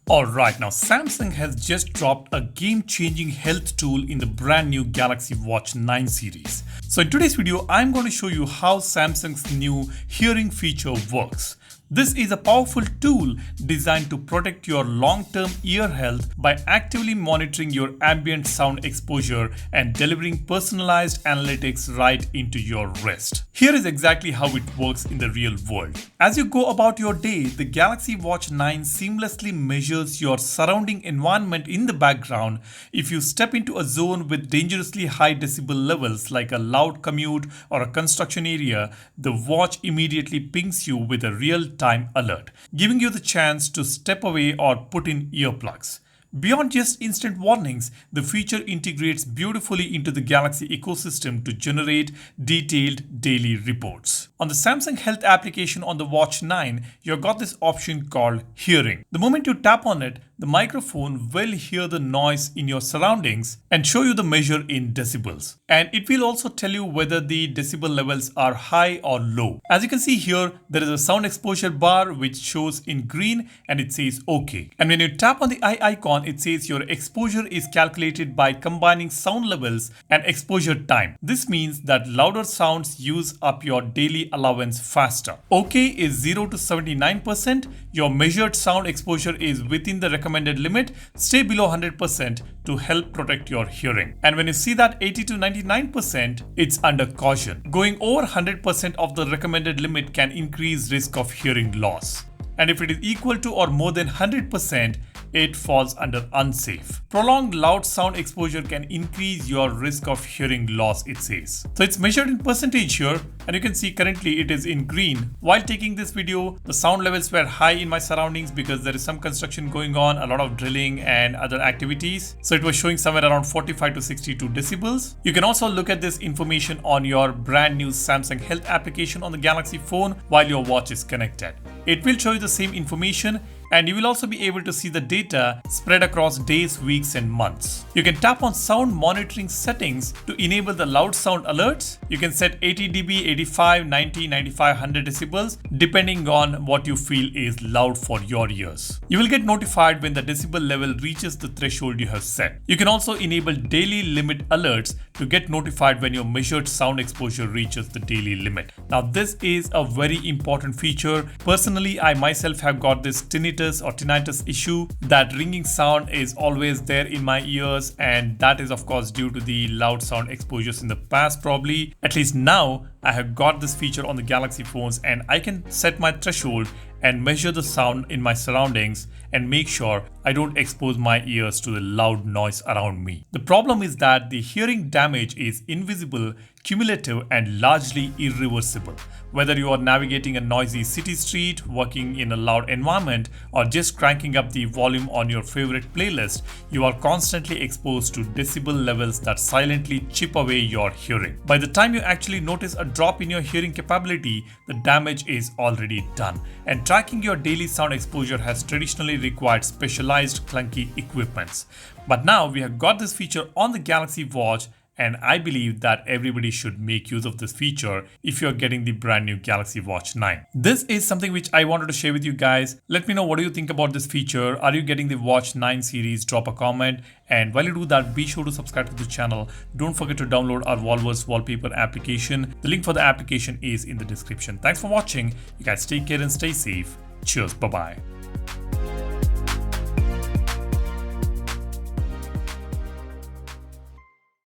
Alright, now Samsung has just dropped a game-changing health tool in the brand new Galaxy Watch 9 series. So in today's video, I'm going to show you how Samsung's new hearing feature works. This is a powerful tool designed to protect your long-term ear health by actively monitoring your ambient sound exposure and delivering personalized analytics right into your wrist. Here is exactly how it works in the real world. As you go about your day, the Galaxy Watch 9 seamlessly measures your surrounding environment in the background. If you step into a zone with dangerously high decibel levels like a loud commute or a construction area, the watch immediately pings you with a real-time alert, giving you the chance to step away or put in earplugs. Beyond just instant warnings, the feature integrates beautifully into the Galaxy ecosystem to generate detailed daily reports. On the Samsung Health application on the Watch 9, you've got this option called Hearing. The moment you tap on it, the microphone will hear the noise in your surroundings and show you the measure in decibels. And it will also tell you whether the decibel levels are high or low. As you can see here, there is a sound exposure bar which shows in green and it says OK. And when you tap on the eye icon, it says your exposure is calculated by combining sound levels and exposure time. This means that louder sounds use up your daily allowance faster. OK is 0 to 79%. Your measured sound exposure is within the recommended limit. Stay below 100% to help protect your hearing. And when you see that 80 to 99%, it's under caution. Going over 100% of the recommended limit can increase risk of hearing loss. And if it is equal to or more than 100%, it falls under unsafe. Prolonged loud sound exposure can increase your risk of hearing loss, it says. So it's measured in percentage here, and you can see currently it is in green. While taking this video, the sound levels were high in my surroundings because there is some construction going on, a lot of drilling and other activities. So it was showing somewhere around 45 to 62 decibels. You can also look at this information on your brand new Samsung Health application on the Galaxy phone while your watch is connected. It will show you the same information, and you will also be able to see the data spread across days, weeks and months. You can tap on sound monitoring settings to enable the loud sound alerts. You can set 80 dB, 85, 90, 95, 100 decibels depending on what you feel is loud for your ears. You will get notified when the decibel level reaches the threshold you have set. You can also enable daily limit alerts to get notified when your measured sound exposure reaches the daily limit. Now this is a very important feature. Personally, I myself have got this tinnitus issue. That ringing sound is always there in my ears, and that is of course due to the loud sound exposures in the past probably. At least now I have got this feature on the Galaxy phones, and I can set my threshold and measure the sound in my surroundings and make sure I don't expose my ears to the loud noise around me. The problem is that the hearing damage is invisible, cumulative and largely irreversible. Whether you are navigating a noisy city street, working in a loud environment, or just cranking up the volume on your favorite playlist, you are constantly exposed to decibel levels that silently chip away your hearing. By the time you actually notice a drop in your hearing capability, the damage is already done. And tracking your daily sound exposure has traditionally required specialized clunky equipments. But now we have got this feature on the Galaxy Watch, and I believe that everybody should make use of this feature if you're getting the brand new Galaxy Watch 9. This is something which I wanted to share with you guys. Let me know what do you think about this feature. Are you getting the Watch 9 series? Drop a comment. And while you do that, be sure to subscribe to the channel. Don't forget to download our Volverse wallpaper application. The link for the application is in the description. Thanks for watching. You guys take care and stay safe. Cheers. Bye-bye.